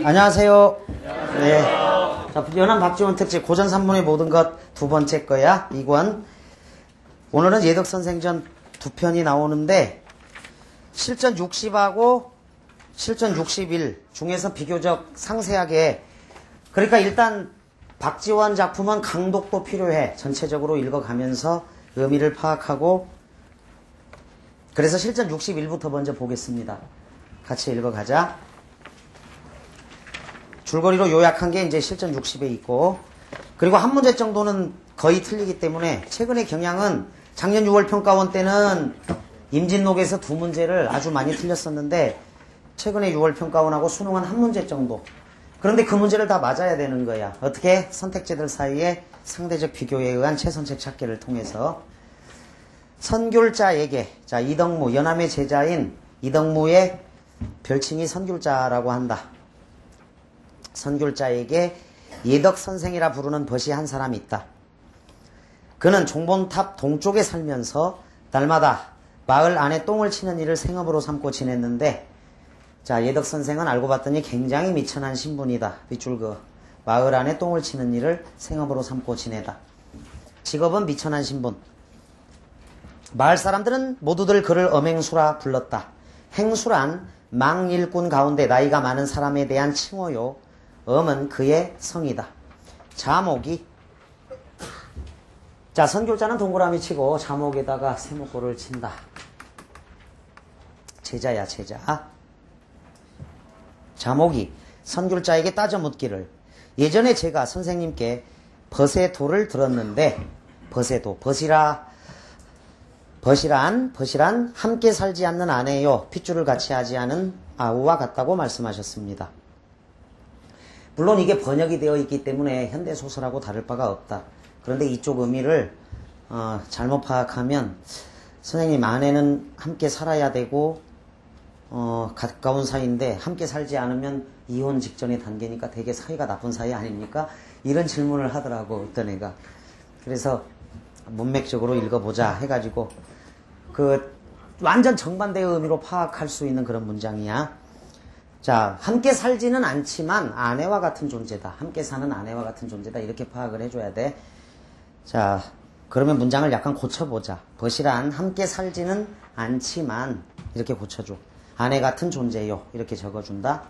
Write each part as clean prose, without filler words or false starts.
안녕하세요. 네. 자, 연암 박지원 특집 고전 3분의 모든 것 두 번째 거야. 2권. 오늘은 예덕선생전 두 편이 나오는데 실전 60하고 실전 61 중에서 비교적 상세하게, 그러니까 일단 박지원 작품은 강독도 필요해. 전체적으로 읽어가면서 의미를 파악하고, 그래서 실전 61부터 먼저 보겠습니다. 같이 읽어가자. 줄거리로 요약한 게 이제 실전 60에 있고, 그리고 한 문제 정도는 거의 틀리기 때문에 최근의 경향은 작년 6월 평가원 때는 임진록에서 두 문제를 아주 많이 틀렸었는데 최근에 6월 평가원하고 수능은 한 문제 정도. 그런데 그 문제를 다 맞아야 되는 거야. 어떻게? 선택지들 사이에 상대적 비교에 의한 최선책 찾기를 통해서. 선귤자에게, 자, 이덕무, 연암의 제자인 이덕무의 별칭이 선귤자라고 한다. 선귤자에게 예덕선생이라 부르는 벗이 한 사람이 있다. 그는 종본탑 동쪽에 살면서 날마다 마을 안에 똥을 치는 일을 생업으로 삼고 지냈는데, 자, 예덕선생은 알고 봤더니 굉장히 미천한 신분이다. 밑줄 그 마을 안에 똥을 치는 일을 생업으로 삼고 지내다. 직업은 미천한 신분. 마을 사람들은 모두들 그를 엄행수라 불렀다. 행수란 망일꾼 가운데 나이가 많은 사람에 대한 칭호요. 엄은 그의 성이다. 자목이, 자, 선교자는 동그라미 치고 자목에다가 세모꼴을 친다. 제자야, 제자. 자목이 선교자에게 따져 묻기를, 예전에 제가 선생님께 벗의 도를 들었는데, 벗의 도, 벗이란 함께 살지 않는 아내요, 핏줄을 같이 하지 않은 아우와 같다고 말씀하셨습니다. 물론 이게 번역이 되어 있기 때문에 현대소설하고 다를 바가 없다. 그런데 이쪽 의미를 잘못 파악하면 선생님, 아내는 함께 살아야 되고 가까운 사이인데 함께 살지 않으면 이혼 직전의 단계니까 되게 사이가 나쁜 사이 아닙니까? 이런 질문을 하더라고, 어떤 애가. 그래서 문맥적으로 읽어보자 해가지고 그 완전 정반대의 의미로 파악할 수 있는 그런 문장이야. 자, 함께 살지는 않지만 아내와 같은 존재다. 함께 사는 아내와 같은 존재다. 이렇게 파악을 해줘야 돼. 자, 그러면 문장을 약간 고쳐보자. 벗이란 함께 살지는 않지만, 이렇게 고쳐줘. 아내 같은 존재요. 이렇게 적어준다.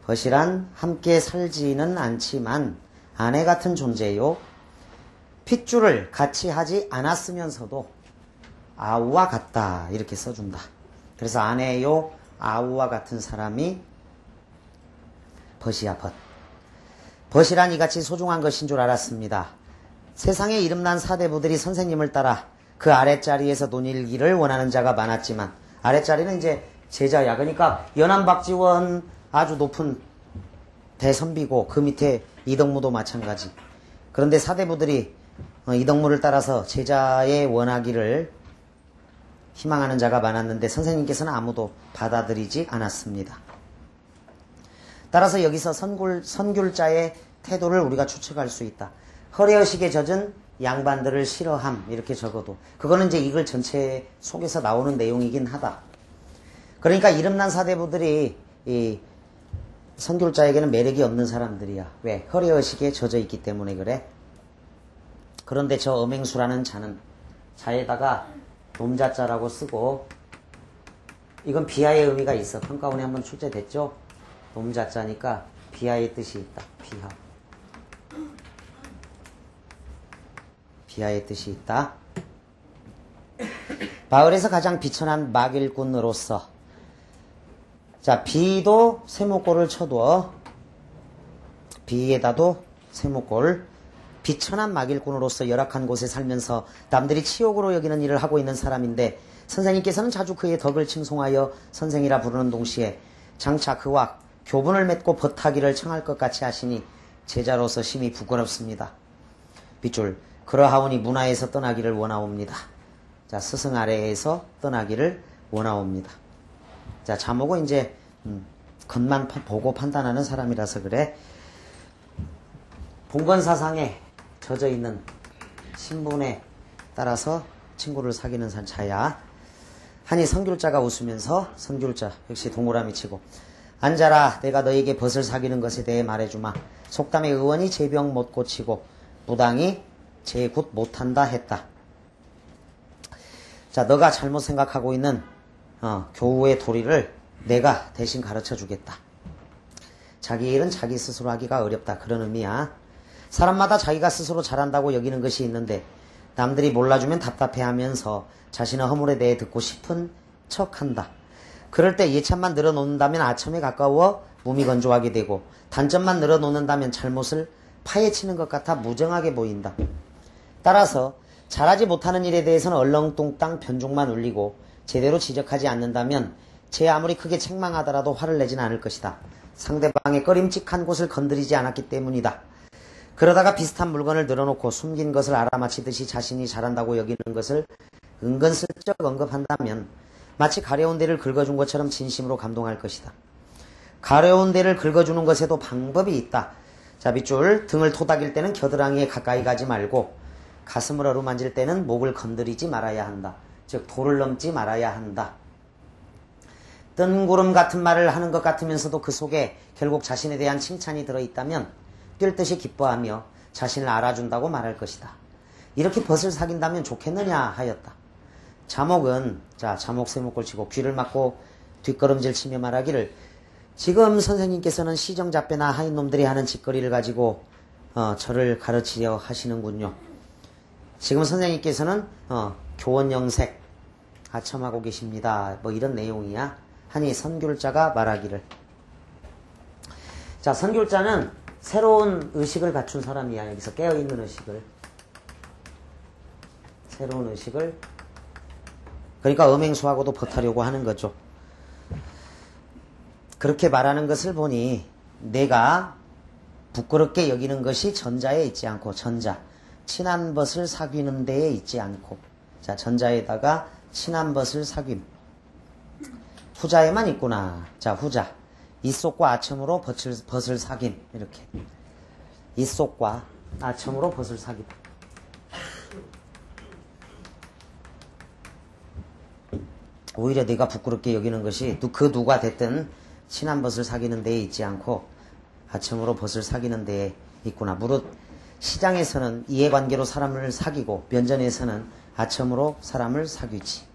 벗이란 함께 살지는 않지만 아내 같은 존재요. 핏줄을 같이 하지 않았으면서도 아우와 같다. 이렇게 써준다. 그래서 아내요, 아우와 같은 사람이 벗이야, 벗. 벗이란 이같이 소중한 것인 줄 알았습니다. 세상에 이름난 사대부들이 선생님을 따라 그 아랫자리에서 논일기를 원하는 자가 많았지만, 아랫자리는 이제 제자야. 그러니까 연암 박지원 아주 높은 대선비고 그 밑에 이덕무도 마찬가지. 그런데 사대부들이 이덕무를 따라서 제자의 원하기를 희망하는 자가 많았는데 선생님께서는 아무도 받아들이지 않았습니다. 따라서 여기서 선귤자의 태도를 우리가 추측할 수 있다. 허례허식에 젖은 양반들을 싫어함, 이렇게 적어도 그거는 이제 이 글 전체 속에서 나오는 내용이긴 하다. 그러니까 이름난 사대부들이 이 선귤자에게는 매력이 없는 사람들이야. 왜? 허례허식에 젖어 있기 때문에 그래. 그런데 저 엄행수라는 자는, 자에다가 놈자자라고 쓰고, 이건 비하의 의미가 있어. 평가원에 한번 출제됐죠? 놈자자니까 비하의 뜻이 있다. 비하. 비하의 뜻이 있다. 마을에서 가장 비천한 막일꾼으로서, 자, 비도 세모꼴을 쳐두어. 비에다도 세모꼴. 비천한 막일꾼으로서 열악한 곳에 살면서 남들이 치욕으로 여기는 일을 하고 있는 사람인데, 선생님께서는 자주 그의 덕을 칭송하여 선생이라 부르는 동시에 장차 그와 교분을 맺고 벗하기를 청할 것 같이 하시니 제자로서 심히 부끄럽습니다. 밑줄, 그러하오니 문화에서 떠나기를 원하옵니다. 자, 스승 아래에서 떠나기를 원하옵니다. 자, 자목은 이제 겉만 보고 판단하는 사람이라서 그래. 봉건사상에 젖어 있는 신분에 따라서 친구를 사귀는 자야. 하니 선귤자가 웃으면서, 선귤자 역시 동그라미 치고, 앉아라. 내가 너에게 벗을 사귀는 것에 대해 말해주마. 속담에 의원이 제병 못 고치고 무당이 제굿 못한다 했다. 자, 너가 잘못 생각하고 있는 교우의 도리를 내가 대신 가르쳐 주겠다. 자기 일은 자기 스스로 하기가 어렵다. 그런 의미야. 사람마다 자기가 스스로 잘한다고 여기는 것이 있는데 남들이 몰라주면 답답해하면서 자신의 허물에 대해 듣고 싶은 척한다. 그럴 때 예찬만 늘어놓는다면 아첨에 가까워 몸이 건조하게 되고 단점만 늘어놓는다면 잘못을 파헤치는 것 같아 무정하게 보인다. 따라서 잘하지 못하는 일에 대해서는 얼렁뚱땅 변종만 울리고 제대로 지적하지 않는다면 제 아무리 크게 책망하더라도 화를 내진 않을 것이다. 상대방의 꺼림칙한 곳을 건드리지 않았기 때문이다. 그러다가 비슷한 물건을 늘어놓고 숨긴 것을 알아맞히듯이 자신이 잘한다고 여기는 것을 은근슬쩍 언급한다면 마치 가려운 데를 긁어준 것처럼 진심으로 감동할 것이다. 가려운 데를 긁어주는 것에도 방법이 있다. 자, 밑줄. 등을 토닥일 때는 겨드랑이에 가까이 가지 말고 가슴을 어루만질 때는 목을 건드리지 말아야 한다. 즉 도를 넘지 말아야 한다. 뜬구름 같은 말을 하는 것 같으면서도 그 속에 결국 자신에 대한 칭찬이 들어있다면 뛸 듯이 기뻐하며 자신을 알아준다고 말할 것이다. 이렇게 벗을 사귄다면 좋겠느냐 하였다. 자목은 자목 세목골 치고 귀를 막고 뒷걸음질 치며 말하기를 지금 선생님께서는 시정잡배나 하인 놈들이 하는 짓거리를 가지고 저를 가르치려 하시는군요. 지금 선생님께서는 교원영색 아첨하고 계십니다. 뭐 이런 내용이야. 하니 선귤자가 말하기를. 자, 선귤자는 새로운 의식을 갖춘 사람이야. 여기서 깨어있는 의식을. 새로운 의식을. 그러니까 음행수하고도 버타려고 하는 거죠. 그렇게 말하는 것을 보니 내가 부끄럽게 여기는 것이 전자에 있지 않고 전자. 친한 벗을 사귀는 데에 있지 않고. 자, 전자에다가 친한 벗을 사귐. 후자에만 있구나. 자, 후자. 이속과 아첨으로 벗을 사귐. 이렇게. 이속과 아첨으로 벗을 사귐. 오히려 내가 부끄럽게 여기는 것이 그 누가 됐든 친한 벗을 사귀는 데에 있지 않고 아첨으로 벗을 사귀는 데에 있구나. 무릇 시장에서는 이해관계로 사람을 사귀고 면전에서는 아첨으로 사람을 사귀지.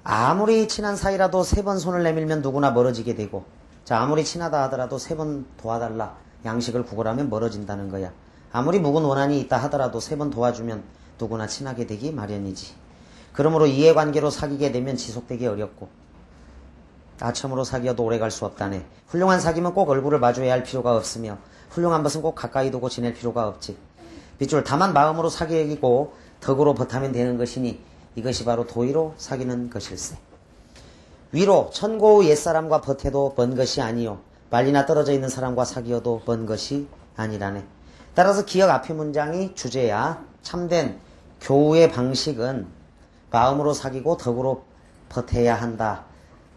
아무리 친한 사이라도 3번 손을 내밀면 누구나 멀어지게 되고, 자, 아무리 친하다 하더라도 3번 도와달라 양식을 구걸하면 멀어진다는 거야. 아무리 묵은 원한이 있다 하더라도 3번 도와주면 누구나 친하게 되기 마련이지. 그러므로 이해관계로 사귀게 되면 지속되기 어렵고 아첨으로 사귀어도 오래갈 수 없다네. 훌륭한 사귐은 꼭 얼굴을 마주해야 할 필요가 없으며 훌륭한 것은 꼭 가까이 두고 지낼 필요가 없지. 빗줄. 다만 마음으로 사귀고 덕으로 벗하면 되는 것이니 이것이 바로 도의로 사귀는 것일세. 위로 천고의 옛사람과 벗해도 먼 것이 아니요 말리나 떨어져 있는 사람과 사귀어도 먼 것이 아니라네. 따라서 기억 앞의 문장이 주제야. 참된 교우의 방식은 마음으로 사귀고 덕으로 벗해야 한다.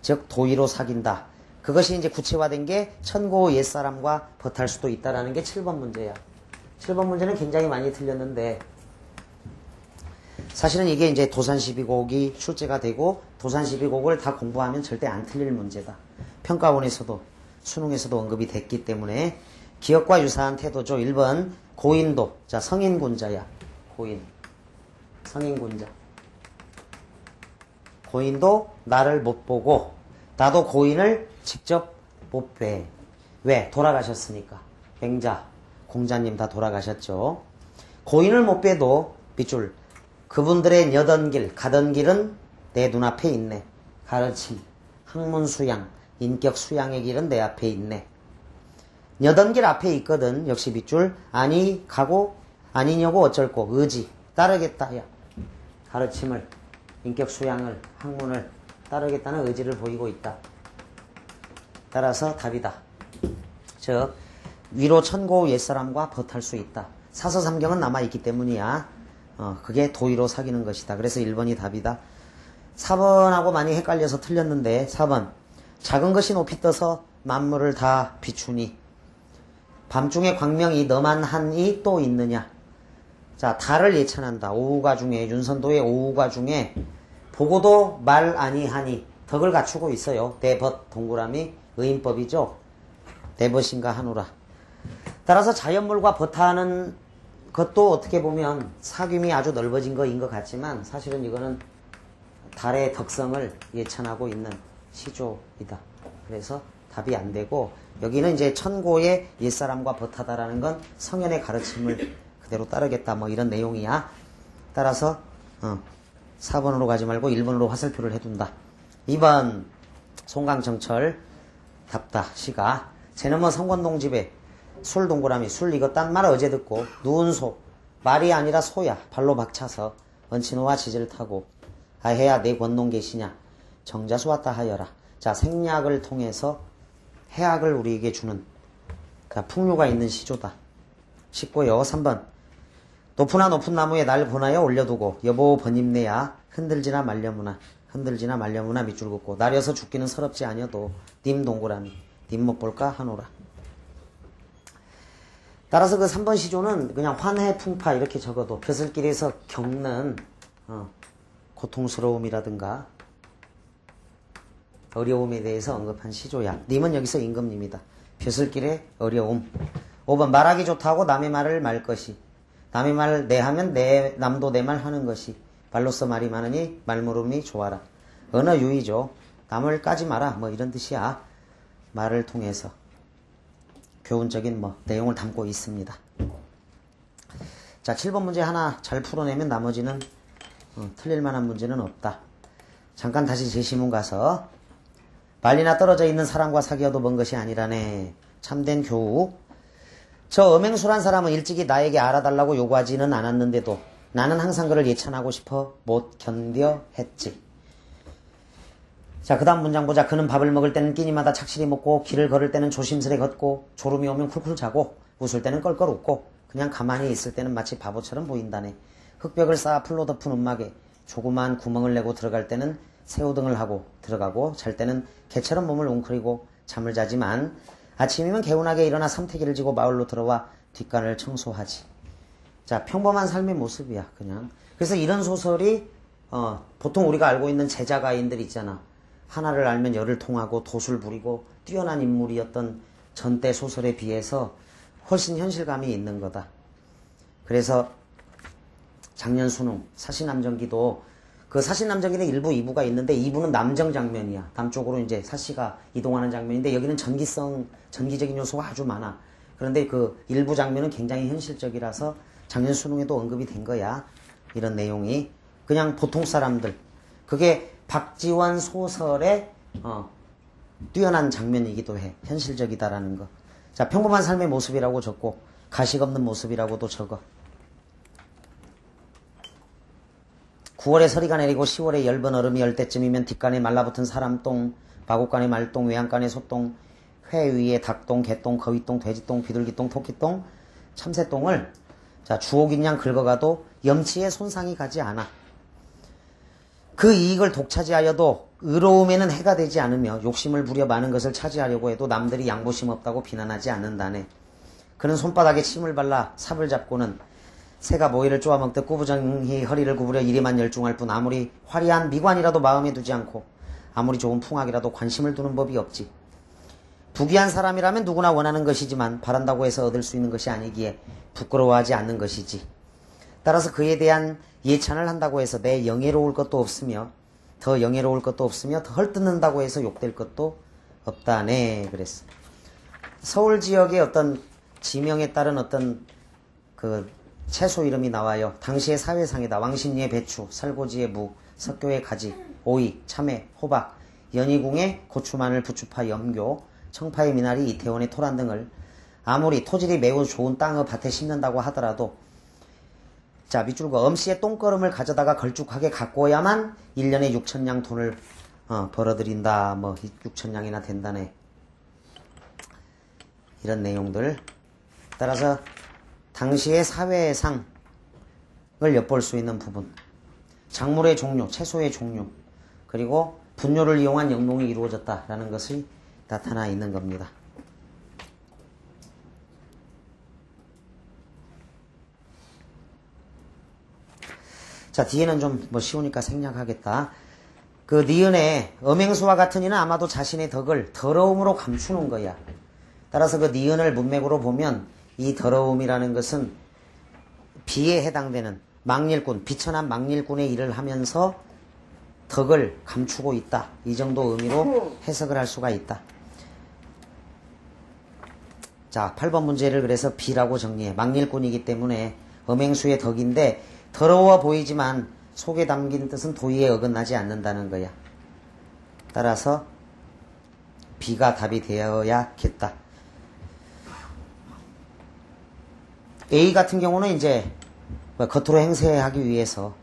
즉 도의로 사귄다. 그것이 이제 구체화된 게 천고의 옛사람과 벗할 수도 있다라는 게 7번 문제야. 7번 문제는 굉장히 많이 틀렸는데 사실은 이게 이제 도산12곡이 출제가 되고 도산12곡을 다 공부하면 절대 안 틀릴 문제다. 평가원에서도 수능에서도 언급이 됐기 때문에 기억과 유사한 태도죠. 1번 고인도. 자, 성인군자야. 고인. 성인군자. 고인도 나를 못 보고 나도 고인을 직접 못 뵈. 왜? 돌아가셨으니까. 맹자, 공자님 다 돌아가셨죠. 고인을 못 뵈도 밑줄. 그분들의 여던 길, 가던 길은 내 눈앞에 있네. 가르침, 학문 수양, 인격 수양의 길은 내 앞에 있네. 여던 길 앞에 있거든. 역시 밑줄. 아니 가고 아니냐고 어쩔고 의지 따르겠다. 야. 가르침을, 인격 수양을, 학문을 따르겠다는 의지를 보이고 있다. 따라서 답이다. 즉 위로 천고 옛사람과 벗할 수 있다. 사서삼경은 남아있기 때문이야. 그게 도의로 사귀는 것이다. 그래서 1번이 답이다. 4번하고 많이 헷갈려서 틀렸는데 4번. 작은 것이 높이 떠서 만물을 다 비추니 밤중에 광명이 너만 한이 또 있느냐. 자, 달을 예찬한다. 오후가 중에 윤선도의 오후가 중에 보고도 말 아니하니 덕을 갖추고 있어요. 대벗 동그라미 의인법이죠. 대벗인가 하노라. 따라서 자연물과 벗하는 것도 어떻게 보면 사귐이 아주 넓어진 거인 것 같지만 사실은 이거는 달의 덕성을 예찬하고 있는 시조이다. 그래서 답이 안 되고 여기는 이제 천고의 옛사람과 벗하다라는 건 성현의 가르침을 그대로 따르겠다 뭐 이런 내용이야. 따라서 4번으로 가지 말고 1번으로 화살표를 해둔다. 2번 송강정철 답다. 시가 쟤는 뭐 성권동집에 술 동그라미 술 이거 딴 말 어제 듣고 누운 소 말이 아니라 소야 발로 박차서 원친호와 지지를 타고 아해야 내 권농 계시냐 정자수 왔다 하여라. 자 생략을 통해서 해악을 우리에게 주는 자 풍류가 있는 시조다. 쉽고요. 3번 높으나 높은 나무에 날 보나여 올려두고 여보 번입내야 흔들지나 말려무나 밑줄 긋고 나려서 죽기는 서럽지 아니어도 님 동그라미 님 못 볼까 하노라. 따라서 그 3번 시조는 그냥 환해 풍파 이렇게 적어도 벼슬길에서 겪는 고통스러움이라든가 어려움에 대해서 언급한 시조야. 님은 여기서 임금님이다. 벼슬길의 어려움. 5번 말하기 좋다고 남의 말을 말 것이 남의 말 내 하면 남도 내 말 하는 것이 말로써 말이 많으니 말물음이 좋아라. 언어 유의죠. 남을 까지 마라 뭐 이런 뜻이야. 말을 통해서 교훈적인 내용을 담고 있습니다. 자 7번 문제 하나 잘 풀어내면 나머지는 틀릴 만한 문제는 없다. 잠깐 다시 제시문 가서 말리나 떨어져 있는 사람과 사귀어도 먼 것이 아니라네. 참된 교우. 저 음행술한 사람은 일찍이 나에게 알아달라고 요구하지는 않았는데도 나는 항상 그를 예찬하고 싶어 못 견뎌 했지. 자, 그 다음 문장 보자. 그는 밥을 먹을 때는 끼니마다 착실히 먹고 길을 걸을 때는 조심스레 걷고 졸음이 오면 쿨쿨 자고 웃을 때는 껄껄 웃고 그냥 가만히 있을 때는 마치 바보처럼 보인다네. 흙벽을 쌓아 풀로 덮은 움막에 조그만 구멍을 내고 들어갈 때는 새우등을 하고 들어가고 잘 때는 개처럼 몸을 웅크리고 잠을 자지만 아침이면 개운하게 일어나 삼태기를 지고 마을로 들어와 뒷간을 청소하지. 자, 평범한 삶의 모습이야 그냥. 그래서 이런 소설이 보통 우리가 알고 있는 제자가인들 있잖아. 하나를 알면 열을 통하고 도술 부리고 뛰어난 인물이었던 전때 소설에 비해서 훨씬 현실감이 있는 거다. 그래서 장년수능, 사시남정기도 그 사시남정기는 1부, 2부가 있는데 2부는 남정 장면이야. 남쪽으로 이제 사시가 이동하는 장면인데 여기는 전기적인 요소가 아주 많아. 그런데 그 1부 장면은 굉장히 현실적이라서 장년수능에도 언급이 된 거야. 이런 내용이. 그냥 보통 사람들. 그게 박지원 소설의 뛰어난 장면이기도 해. 현실적이다라는 거. 자, 평범한 삶의 모습이라고 적고 가식 없는 모습이라고도 적어. 9월에 서리가 내리고 10월에 엷은 얼음이 열 때쯤이면 뒷간에 말라붙은 사람똥, 마곡간에 말똥, 외양간에 소똥, 회 위에 닭똥, 개똥, 거위똥, 돼지똥, 비둘기똥, 토끼똥, 참새똥을 자 주옥인 양 긁어가도 염치에 손상이 가지 않아. 그 이익을 독차지하여도 의로움에는 해가 되지 않으며 욕심을 부려 많은 것을 차지하려고 해도 남들이 양보심 없다고 비난하지 않는다네. 그는 손바닥에 침을 발라 삽을 잡고는 새가 모이를 쪼아먹듯 꾸부정히 허리를 구부려 이리만 열중할 뿐 아무리 화려한 미관이라도 마음에 두지 않고 아무리 좋은 풍악이라도 관심을 두는 법이 없지. 부귀한 사람이라면 누구나 원하는 것이지만 바란다고 해서 얻을 수 있는 것이 아니기에 부끄러워하지 않는 것이지. 따라서 그에 대한 예찬을 한다고 해서 내 영예로울 것도 없으며 더 영예로울 것도 없으며 더 헐뜯는다고 해서 욕될 것도 없다네. 그랬어. 서울 지역의 어떤 지명에 따른 어떤 그 채소 이름이 나와요. 당시의 사회상에다 왕십리의 배추, 설고지의 무, 석교의 가지, 오이, 참외, 호박, 연희궁의 고추, 마늘, 부추파, 염교, 청파의 미나리, 이태원의 토란 등을 아무리 토질이 매우 좋은 땅의 밭에 심는다고 하더라도 자 밑줄 그어 엄씨의 똥걸음을 가져다가 걸쭉하게 가꿔야만 1년에 6천냥 돈을 벌어들인다. 뭐 6천냥이나 된다네. 이런 내용들. 따라서 당시의 사회상을 엿볼 수 있는 부분. 작물의 종류, 채소의 종류, 그리고 분뇨를 이용한 영농이 이루어졌다라는 것이 나타나 있는 겁니다. 자, 뒤에는 좀 쉬우니까 생략하겠다. 그 니은의 음행수와 같은 이는 아마도 자신의 덕을 더러움으로 감추는 거야. 따라서 그 니은을 문맥으로 보면 이 더러움이라는 것은 비에 해당되는 망일꾼, 비천한 망일꾼의 일을 하면서 덕을 감추고 있다. 이 정도 의미로 해석을 할 수가 있다. 자, 8번 문제를 그래서 비라고 정리해. 망일꾼이기 때문에 음행수의 덕인데 더러워 보이지만 속에 담긴 뜻은 도의에 어긋나지 않는다는 거야. 따라서 비가 답이 되어야겠다. A 같은 경우는 이제 겉으로 행세하기 위해서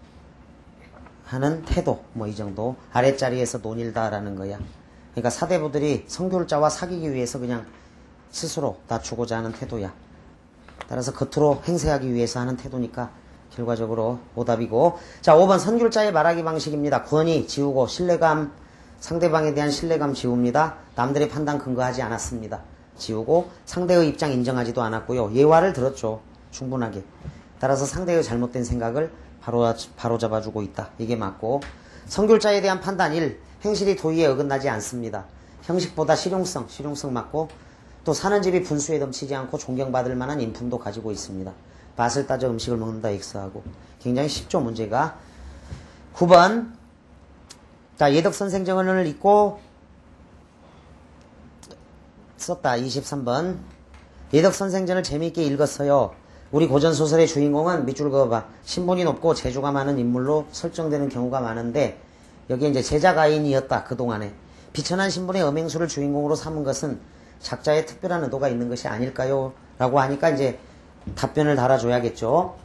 하는 태도, 뭐 이 정도. 아랫자리에서 논일다라는 거야. 그러니까 사대부들이 성교울자와 사귀기 위해서 그냥 스스로 낮추고자 하는 태도야. 따라서 겉으로 행세하기 위해서 하는 태도니까 결과적으로 오답이고. 자, 5번 선귤자의 말하기 방식입니다. 권위 지우고 신뢰감, 상대방에 대한 신뢰감 지웁니다. 남들의 판단 근거하지 않았습니다. 지우고 상대의 입장 인정하지도 않았고요. 예화를 들었죠. 충분하게. 따라서 상대의 잘못된 생각을 바로 잡아주고 있다. 이게 맞고. 선귤자에 대한 판단 1. 행실이 도의에 어긋나지 않습니다. 형식보다 실용성 맞고, 또 사는 집이 분수에 넘치지 않고 존경받을 만한 인품도 가지고 있습니다. 맛을 따져 음식을 먹는다 X하고. 굉장히 쉽죠, 문제가. 9번. 자, 예덕선생정언을 읽고 썼다. 23번. 예덕선생전을 재미있게 읽었어요. 우리 고전소설의 주인공은 밑줄 그어봐. 신분이 높고 재주가 많은 인물로 설정되는 경우가 많은데 여기에 이제 제자가인이었다. 그동안에. 비천한 신분의 음행수를 주인공으로 삼은 것은 작자의 특별한 의도가 있는 것이 아닐까요? 라고 하니까 이제 답변을 달아줘야겠죠.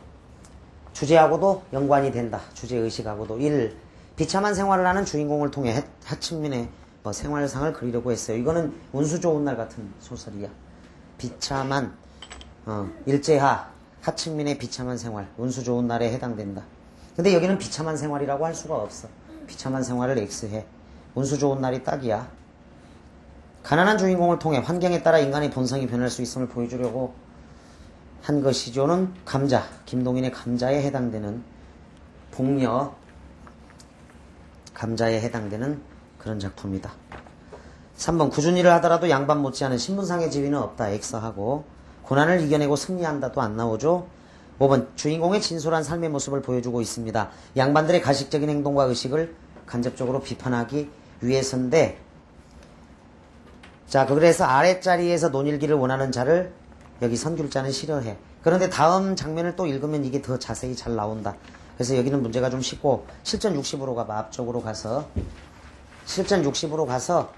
주제하고도 연관이 된다. 주제의식하고도. 1. 비참한 생활을 하는 주인공을 통해 하층민의 생활상을 그리려고 했어요. 이거는 운수 좋은 날 같은 소설이야. 비참한 일제하 하층민의 비참한 생활, 운수 좋은 날에 해당된다. 근데 여기는 비참한 생활이라고 할 수가 없어. 비참한 생활을 X해. 운수 좋은 날이 딱이야. 가난한 주인공을 통해 환경에 따라 인간의 본성이 변할 수 있음을 보여주려고 한 것이죠는 감자, 김동인의 감자에 해당되는 복녀, 감자에 해당되는 그런 작품이다. 3번 꾸준히를 하더라도 양반 못지않은 신분상의 지위는 없다. X하고. 고난을 이겨내고 승리한다도 안 나오죠. 5번 주인공의 진솔한 삶의 모습을 보여주고 있습니다. 양반들의 가식적인 행동과 의식을 간접적으로 비판하기 위해서인데, 자, 그래서 아랫자리에서 논일기를 원하는 자를 여기 선귤자는 싫어해. 그런데 다음 장면을 또 읽으면 이게 더 자세히 잘 나온다. 그래서 여기는 문제가 좀 쉽고 실전 60으로 가봐. 앞쪽으로 가서 실전 60으로 가서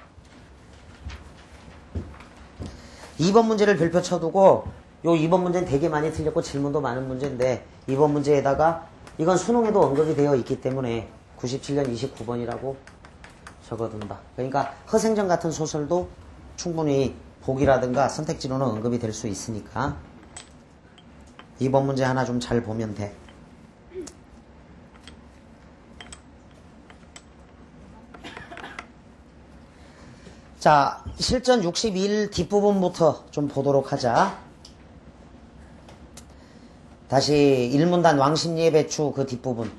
2번 문제를 별표 쳐두고, 요 2번 문제는 되게 많이 틀렸고 질문도 많은 문제인데 2번 문제에다가 이건 수능에도 언급이 되어 있기 때문에 97년 29번이라고 적어둔다. 그러니까 허생전 같은 소설도 충분히 보기라든가 선택지로는 언급이 될 수 있으니까 2번 문제 하나 좀 잘 보면 돼. 자, 실전 61 뒷부분부터 좀 보도록 하자. 다시 일문단 왕신리의 배추 그 뒷부분.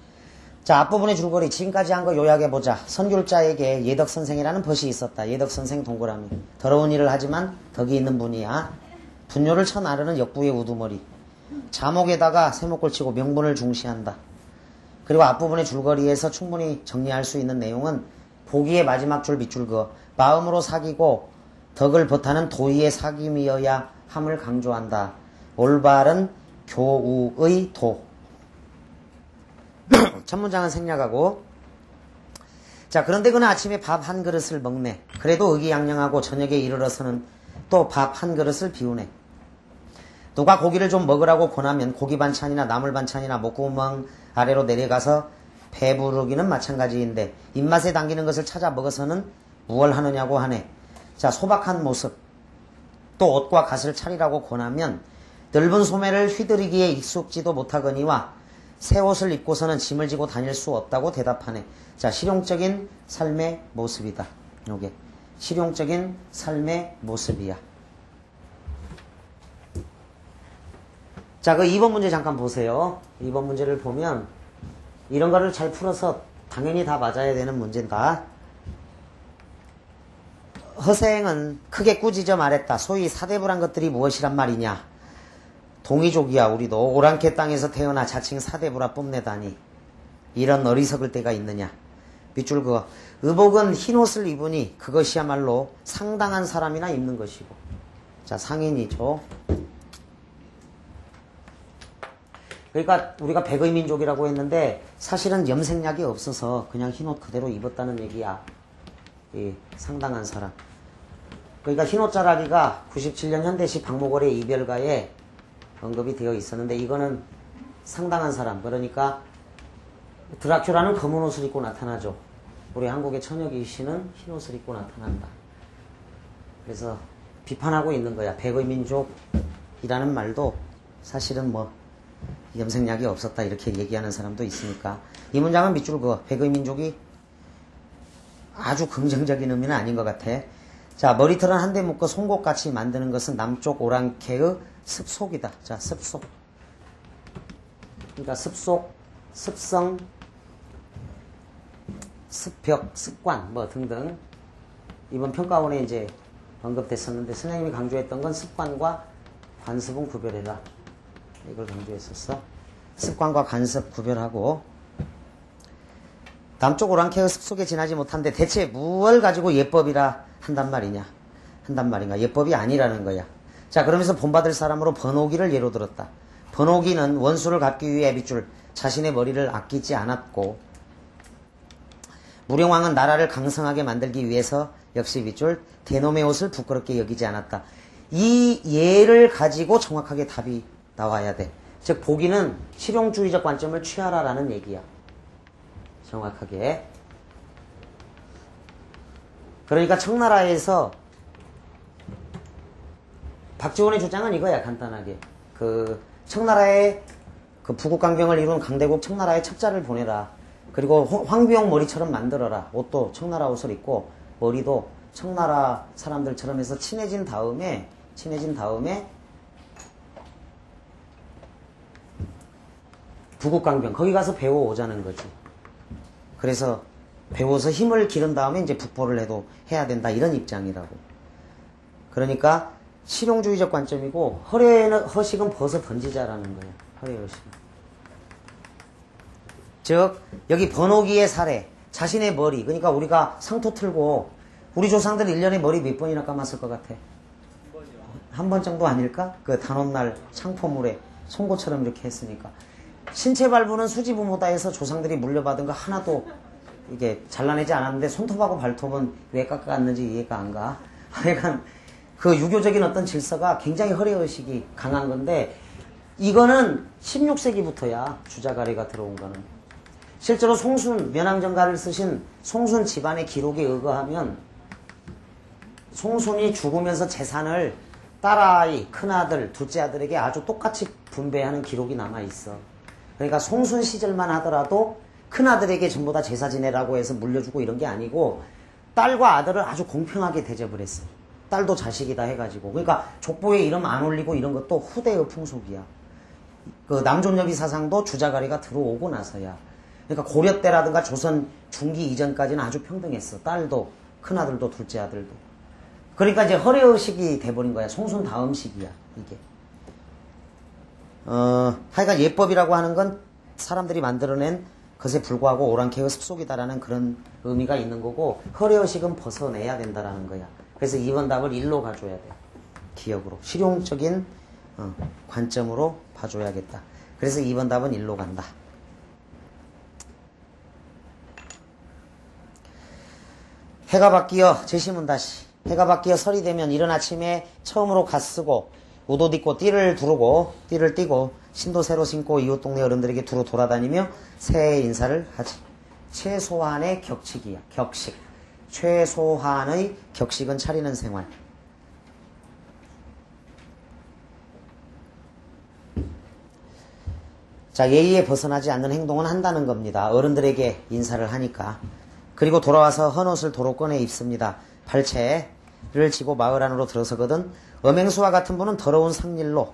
자, 앞부분의 줄거리 지금까지 한 거 요약해보자. 선귤자에게 예덕선생이라는 벗이 있었다. 예덕선생 동그라미. 더러운 일을 하지만 덕이 있는 분이야. 분뇨를 쳐나르는 역부의 우두머리. 자목에다가 세목을 치고 명분을 중시한다. 그리고 앞부분의 줄거리에서 충분히 정리할 수 있는 내용은 보기의 마지막 줄 밑줄 그어 마음으로 사귀고 덕을 버타는 도의의 사귐이어야 함을 강조한다. 올바른 교우의 도. 첫 문장은 생략하고. 자, 그런데 그는 아침에 밥 한 그릇을 먹네. 그래도 의기양양하고 저녁에 이르러서는 또 밥 한 그릇을 비우네. 누가 고기를 좀 먹으라고 권하면 고기 반찬이나 나물 반찬이나 목구멍 아래로 내려가서 배부르기는 마찬가지인데 입맛에 당기는 것을 찾아 먹어서는 무얼 하느냐고 하네. 자, 소박한 모습, 또 옷과 갓을 차리라고 권하면 넓은 소매를 휘두르기에 익숙지도 못하거니와 새 옷을 입고서는 짐을 지고 다닐 수 없다고 대답하네. 자, 실용적인 삶의 모습이다. 요게 실용적인 삶의 모습이야. 자, 그 2번 문제 잠깐 보세요. 2번 문제를 보면 이런 거를 잘 풀어서 당연히 다 맞아야 되는 문제다. 허생은 크게 꾸짖어 말했다. 소위 사대부란 것들이 무엇이란 말이냐. 동이족이야. 우리도 오랑캐 땅에서 태어나 자칭 사대부라 뽐내다니. 이런 어리석을 때가 있느냐. 밑줄 그어. 의복은 흰옷을 입으니 그것이야말로 상당한 사람이나 입는 것이고. 자, 상인이죠. 그러니까 우리가 백의 민족이라고 했는데 사실은 염색약이 없어서 그냥 흰옷 그대로 입었다는 얘기야. 이 상당한 사람. 그러니까 흰옷자라기가 97년 현대시 박목월의 이별가에 언급이 되어 있었는데 이거는 상당한 사람. 그러니까 드라큘라는 검은 옷을 입고 나타나죠. 우리 한국의 천여기 씨는 흰옷을 입고 나타난다. 그래서 비판하고 있는 거야. 백의 민족이라는 말도 사실은 뭐 염색약이 없었다 이렇게 얘기하는 사람도 있으니까 이 문장은 밑줄 그어. 백의 민족이 아주 긍정적인 의미는 아닌 것 같아. 자, 머리털은 한데 묶어 송곳같이 만드는 것은 남쪽 오랑캐의 습속이다. 자, 습속. 그러니까 습속, 습성, 습벽, 습관 뭐 등등 이번 평가원에 이제 언급됐었는데 선생님이 강조했던 건 습관과 관습은 구별해라. 이걸 강조했었어. 습관과 관습 구별하고 남쪽 오랑캐의 습속에 지나지 못한데 대체 무엇을 가지고 예법이라 한단 말이냐. 한단 말인가. 예법이 아니라는 거야. 자, 그러면서 본받을 사람으로 번호기를 예로 들었다. 번호기는 원수를 갚기 위해 밑줄 자신의 머리를 아끼지 않았고 무령왕은 나라를 강성하게 만들기 위해서 역시 밑줄 대놈의 옷을 부끄럽게 여기지 않았다. 이 예를 가지고 정확하게 답이 나와야 돼. 즉 보기는 실용주의적 관점을 취하라라는 얘기야. 정확하게. 그러니까 청나라에서 박지원의 주장은 이거야. 간단하게 그 청나라의 그 부국강병을 이룬 강대국 청나라에 첩자를 보내라. 그리고 황비용 머리처럼 만들어라. 옷도 청나라 옷을 입고 머리도 청나라 사람들처럼 해서 친해진 다음에 부국강병 거기 가서 배워오자는 거지. 그래서 배워서 힘을 기른 다음에 이제 북포를 해야 된다 이런 입장이라고. 그러니까 실용주의적 관점이고 허식은 벗어 던지자라는 거야. 허식은. 즉 여기 번호기의 사례 자신의 머리 그러니까 우리가 상토 틀고 우리 조상들 1년에 머리 몇 번이나 감았을 것 같아? 한 번 정도 아닐까? 그 단오날 창포물에 송곳처럼 이렇게 했으니까 신체 발부는 수지부모다 해서 조상들이 물려받은 거 하나도 이게 잘라내지 않았는데 손톱하고 발톱은 왜 깎아갔는지 이해가 안 가. 하여간 그 유교적인 어떤 질서가 굉장히 허례의식이 강한 건데 이거는 16세기부터야 주자가래가 들어온 거는. 실제로 송순 면왕정가를 쓰신 송순 집안의 기록에 의거하면 송순이 죽으면서 재산을 딸아이, 큰아들, 둘째 아들에게 아주 똑같이 분배하는 기록이 남아있어. 그러니까 송순 시절만 하더라도 큰아들에게 전부 다 제사 지내라고 해서 물려주고 이런 게 아니고 딸과 아들을 아주 공평하게 대접을 했어. 딸도 자식이다 해가지고. 그러니까 족보에 이름 안 올리고 이런 것도 후대의 풍속이야. 그 남존여비 사상도 주자가리가 들어오고 나서야. 그러니까 고려 때라든가 조선 중기 이전까지는 아주 평등했어. 딸도 큰아들도 둘째 아들도. 그러니까 이제 허례의식이 돼버린 거야. 송순 다음 시기야 이게. 하여간 예법이라고 하는 건 사람들이 만들어낸 것에 불구하고 오랑캐의 습속이다라는 그런 의미가 있는 거고 허례의식은 벗어내야 된다라는 거야. 그래서 2번 답을 1로 가줘야 돼. 기억으로. 실용적인 관점으로 봐줘야겠다. 그래서 2번 답은 1로 간다. 해가 바뀌어 제시문 다시. 해가 바뀌어 설이 되면 이른 아침에 처음으로 갓 쓰고 옷 입고 띠를 띠고 신도 새로 신고 이웃 동네 어른들에게 두루 돌아다니며 새해 인사를 하지. 최소한의 격식이야. 격식. 최소한의 격식은 차리는 생활. 자, 예의에 벗어나지 않는 행동은 한다는 겁니다. 어른들에게 인사를 하니까. 그리고 돌아와서 헌옷을 도로 꺼내 입습니다. 발채를 지고 마을 안으로 들어서거든 엄행수와 같은 분은 더러운 상일로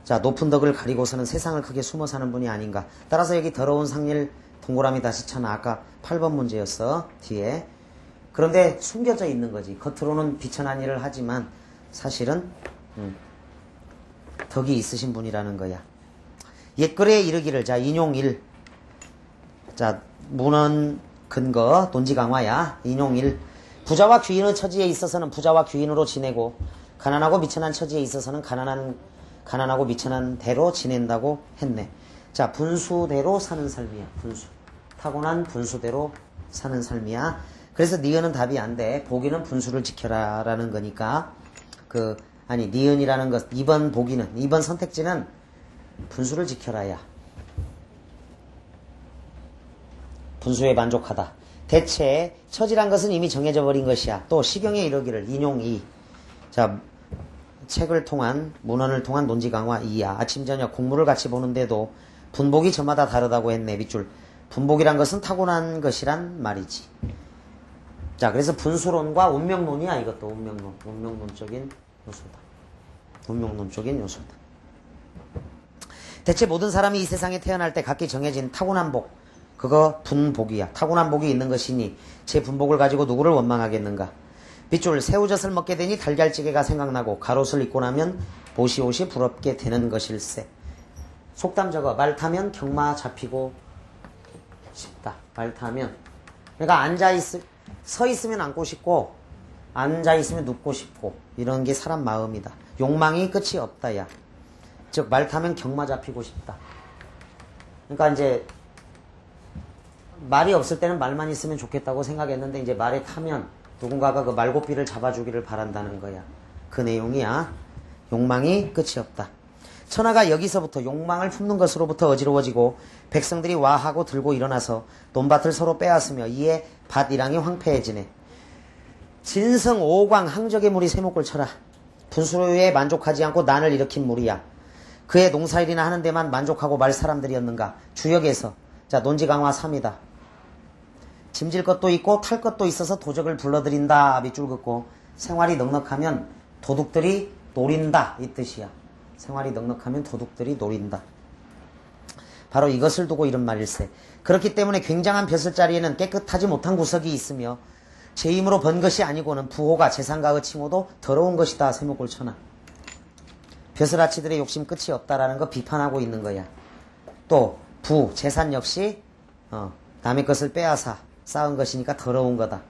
자 높은 덕을 가리고서는 세상을 크게 숨어 사는 분이 아닌가. 따라서 여기 더러운 상일, 동그라미 다시 쳐놔. 아까 8번 문제였어. 뒤에. 그런데 숨겨져 있는 거지. 겉으로는 비천한 일을 하지만 사실은 덕이 있으신 분이라는 거야. 옛글에 이르기를. 자, 인용 1. 자, 문헌 근거 논지 강화야. 인용 1. 부자와 귀인의 처지에 있어서는 부자와 귀인으로 지내고 가난하고 미천한 처지에 있어서는 가난하고 미천한 대로 지낸다고 했네. 자, 분수대로 사는 삶이야. 분수. 타고난 분수대로 사는 삶이야. 그래서 니은은 답이 안 돼. 보기는 분수를 지켜라 라는 거니까 니은이라는 것 2번 보기는 2번 선택지는 분수를 지켜라야. 분수에 만족하다. 대체 처지란 것은 이미 정해져 버린 것이야. 또 시경에 이르기를. 인용 2. 자, 책을 통한 문헌을 통한 논지 강화 2야. 아침 저녁 국물을 같이 보는데도 분복이 저마다 다르다고 했네. 밑줄. 분복이란 것은 타고난 것이란 말이지. 자, 그래서 분수론과 운명론이야. 이것도 운명론. 운명론적인 요소다. 운명론적인 요소다. 대체 모든 사람이 이 세상에 태어날 때 각기 정해진 타고난 복, 그거 분복이야. 타고난 복이 있는 것이니 제 분복을 가지고 누구를 원망하겠는가. 밑줄. 새우젓을 먹게 되니 달걀찌개가 생각나고 가롯을 입고 나면 보시옷이 부럽게 되는 것일세. 속담 저거. 말 타면 경마 잡히고 싶다. 말 타면. 그러니까 서 있으면 앉고 싶고 앉아 있으면 눕고 싶고 이런 게 사람 마음이다. 욕망이 끝이 없다. 야. 즉 말 타면 경마 잡히고 싶다. 그러니까 이제 말이 없을 때는 말만 있으면 좋겠다고 생각했는데 이제 말에 타면 누군가가 그 말고삐를 잡아주기를 바란다는 거야. 그 내용이야. 욕망이 끝이 없다. 천하가 여기서부터 욕망을 품는 것으로부터 어지러워지고 백성들이 와하고 들고 일어나서 논밭을 서로 빼앗으며 이에 밭이랑이 황폐해지네. 진성 오광 항적의 물이 세목을 쳐라. 분수로에 만족하지 않고 난을 일으킨 물이야. 그의 농사일이나 하는 데만 만족하고 말 사람들이었는가. 주역에서. 자, 논지 강화 3이다. 짐질 것도 있고 탈 것도 있어서 도적을 불러들인다. 밑줄 긋고. 생활이 넉넉하면 도둑들이 노린다. 이 뜻이야. 생활이 넉넉하면 도둑들이 노린다. 바로 이것을 두고 이런 말일세. 그렇기 때문에 굉장한 벼슬자리에는 깨끗하지 못한 구석이 있으며 제 힘으로 번 것이 아니고는 부호가 재산가의 칭호도 더러운 것이다. 세목을 쳐놔. 벼슬아치들의 욕심 끝이 없다라는 거 비판하고 있는 거야. 또 재산 역시 남의 것을 빼앗아 쌓은 것이니까 더러운 거다.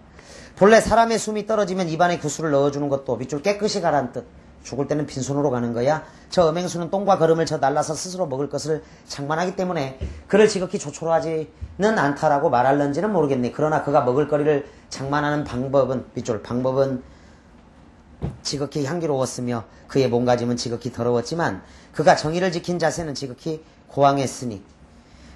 본래 사람의 숨이 떨어지면 입안에 구수를 넣어주는 것도 밑줄 깨끗이 가란 뜻. 죽을 때는 빈손으로 가는 거야. 저 음행수는 똥과 거름을 날라서 스스로 먹을 것을 장만하기 때문에 그를 지극히 조촐하지는 않다라고 말할런지는 모르겠네. 그러나 그가 먹을 거리를 장만하는 방법은 지극히 향기로웠으며 그의 몸가짐은 지극히 더러웠지만 그가 정의를 지킨 자세는 지극히 고왕했으니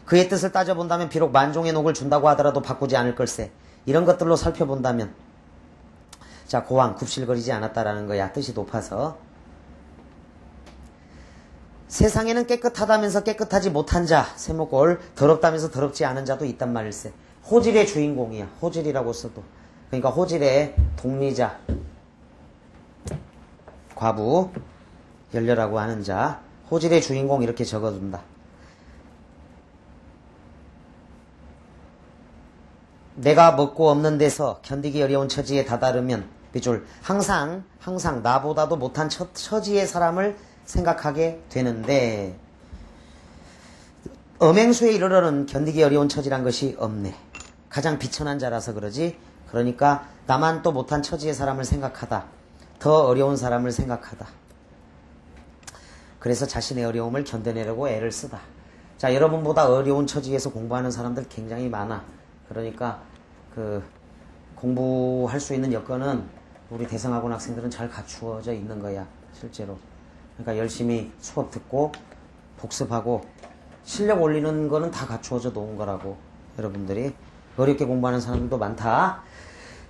그의 뜻을 따져본다면 비록 만종의 녹을 준다고 하더라도 바꾸지 않을 걸세. 이런 것들로 살펴본다면 자, 고왕, 굽실거리지 않았다라는 거야. 뜻이 높아서. 세상에는 깨끗하다면서 깨끗하지 못한 자, 세목골, 더럽다면서 더럽지 않은 자도 있단 말일세. 호질의 주인공이야. 호질이라고 써도. 그러니까 호질의 동리자, 과부, 열렬하고 하는 자, 호질의 주인공 이렇게 적어둔다. 내가 먹고 없는 데서 견디기 어려운 처지에 다다르면 밑줄 항상 나보다도 못한 처지의 사람을 생각하게 되는데 음행수에 이르러는 견디기 어려운 처지란 것이 없네. 가장 비천한 자라서 그러지. 그러니까 나만 또 못한 처지의 사람을 생각하다. 더 어려운 사람을 생각하다. 그래서 자신의 어려움을 견뎌내려고 애를 쓰다. 자, 여러분보다 어려운 처지에서 공부하는 사람들 굉장히 많아. 그러니까 공부할 수 있는 여건은 우리 대성학원 학생들은 잘 갖추어져 있는 거야. 실제로. 그러니까 열심히 수업 듣고 복습하고 실력 올리는 거는 다 갖추어져 놓은 거라고. 여러분들이 어렵게 공부하는 사람들도 많다.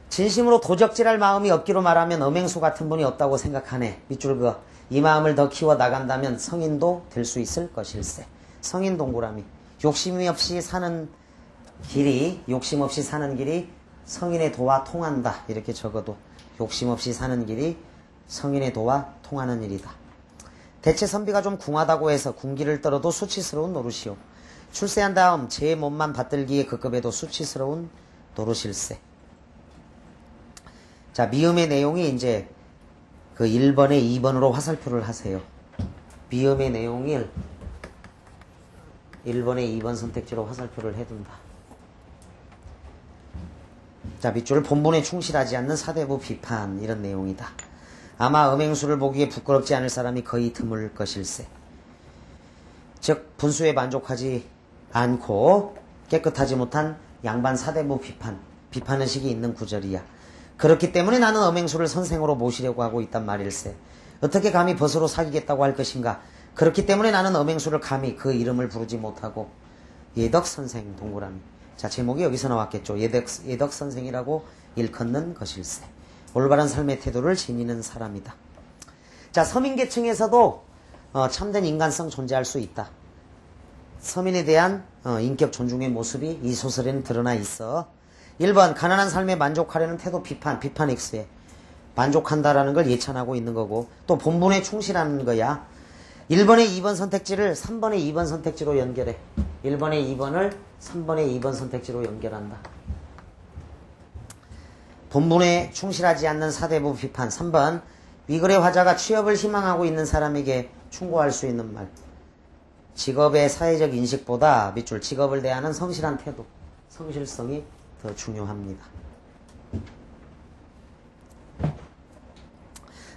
진심으로 도적질할 마음이 없기로 말하면 음행수 같은 분이 없다고 생각하네. 밑줄 그어. 이 마음을 더 키워 나간다면 성인도 될 수 있을 것일세. 성인 동그라미. 욕심 없이 사는 길이 성인의 도와 통한다. 이렇게 적어도 욕심 없이 사는 길이 성인의 도와 통하는 일이다. 대체 선비가 좀 궁하다고 해서 궁기를 떨어도 수치스러운 노릇이요. 출세한 다음 제 몸만 받들기에 급급해도 수치스러운 노루실세. 자, 미음의 내용이 이제 그 1번에 2번으로 화살표를 하세요. 미음의 내용을 1번에 2번 선택지로 화살표를 해둔다. 자, 밑줄 본분에 충실하지 않는 사대부 비판, 이런 내용이다. 아마 음행수를 보기에 부끄럽지 않을 사람이 거의 드물 것일세. 즉 분수에 만족하지 않고 깨끗하지 못한 양반 사대부 비판의식이 있는 구절이야. 그렇기 때문에 나는 음행수를 선생으로 모시려고 하고 있단 말일세. 어떻게 감히 벗으로 사귀겠다고 할 것인가. 그렇기 때문에 나는 음행수를 감히 그 이름을 부르지 못하고. 예덕선생 동그라미. 자, 제목이 여기서 나왔겠죠. 예덕선생이라고 일컫는 것일세. 올바른 삶의 태도를 지니는 사람이다. 자, 서민계층에서도 참된 인간성 존재할 수 있다. 서민에 대한 인격 존중의 모습이 이 소설에는 드러나 있어. 1번 가난한 삶에 만족하려는 태도 비판 X에 만족한다라는 걸 예찬하고 있는 거고, 또 본분에 충실하는 거야. 1번에 2번 선택지를 3번에 2번 선택지로 연결해. 1번에 2번을 3번에 2번 선택지로 연결한다. 본분에 충실하지 않는 사대부 비판. 3번 위글의 화자가 취업을 희망하고 있는 사람에게 충고할 수 있는 말. 직업의 사회적 인식보다 밑줄 직업을 대하는 성실한 태도, 성실성이 더 중요합니다.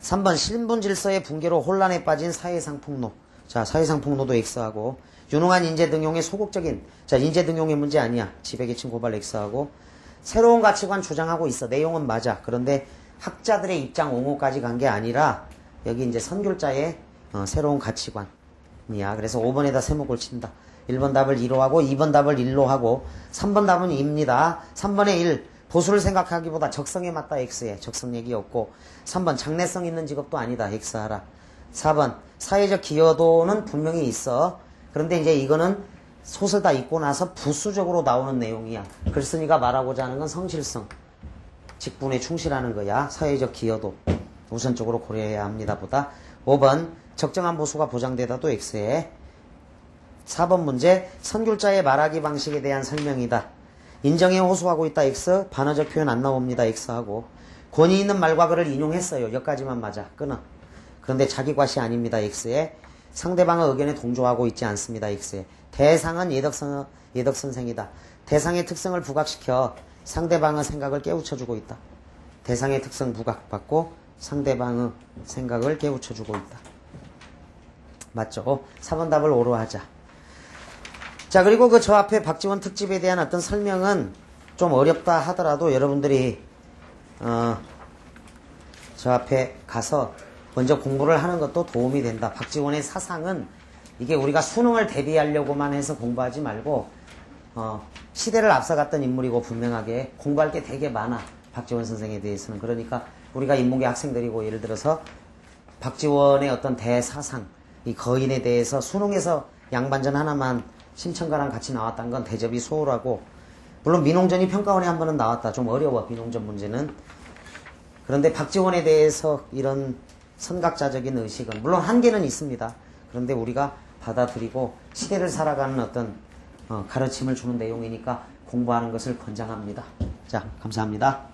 3번 신분 질서의 붕괴로 혼란에 빠진 사회상 폭로. 자, 사회상 폭로도 X하고, 유능한 인재 등용의 소극적인, 자, 인재 등용의 문제 아니야. 지배계층 고발 X하고, 새로운 가치관 주장하고 있어. 내용은 맞아. 그런데 학자들의 입장 옹호까지 간 게 아니라 여기 이제 선귤자의 새로운 가치관이야. 그래서 5번에다 세목을 친다. 1번 답을 2로 하고 2번 답을 1로 하고 3번 답은 2입니다. 3번에 1 보수를 생각하기보다 적성에 맞다 X에 적성 얘기 없고, 3번 장래성 있는 직업도 아니다 X하라. 4번 사회적 기여도는 분명히 있어. 그런데 이제 이거는 소설 다 읽고 나서 부수적으로 나오는 내용이야. 글쓴이가 말하고자 하는 건 성실성, 직분에 충실하는 거야. 사회적 기여도 우선적으로 고려해야 합니다 보다. 5번 적정한 보수가 보장되다도 X에. 4번 문제 선귤자의 말하기 방식에 대한 설명이다. 인정에 호소하고 있다 X, 반어적 표현 안 나옵니다 X하고, 권위 있는 말과 글을 인용했어요. 여기까지만 맞아. 끊어. 그런데 자기 과시 아닙니다 X에. 상대방의 의견에 동조하고 있지 않습니다 X에. 대상은 예덕선생이다. 대상의 특성을 부각시켜 상대방의 생각을 깨우쳐주고 있다. 대상의 특성 부각받고 상대방의 생각을 깨우쳐주고 있다. 맞죠? 4번 답을 5로 하자. 자, 그리고 그 저 앞에 박지원 특집에 대한 어떤 설명은 좀 어렵다 하더라도 여러분들이 저 앞에 가서 먼저 공부를 하는 것도 도움이 된다. 박지원의 사상은 이게 우리가 수능을 대비하려고만 해서 공부하지 말고 시대를 앞서갔던 인물이고, 분명하게 공부할 게 되게 많아. 박지원 선생에 대해서는. 그러니까 우리가 인문계 학생들이고, 예를 들어서 박지원의 어떤 대사상, 이 거인에 대해서 수능에서 양반전 하나만 신청가랑 같이 나왔다는 건 대접이 소홀하고, 물론 민홍전이 평가원에 한 번은 나왔다. 좀 어려워 민홍전 문제는. 그런데 박지원에 대해서 이런 선각자적인 의식은 물론 한계는 있습니다. 그런데 우리가 받아들이고 시대를 살아가는 어떤 가르침을 주는 내용이니까 공부하는 것을 권장합니다. 자, 감사합니다.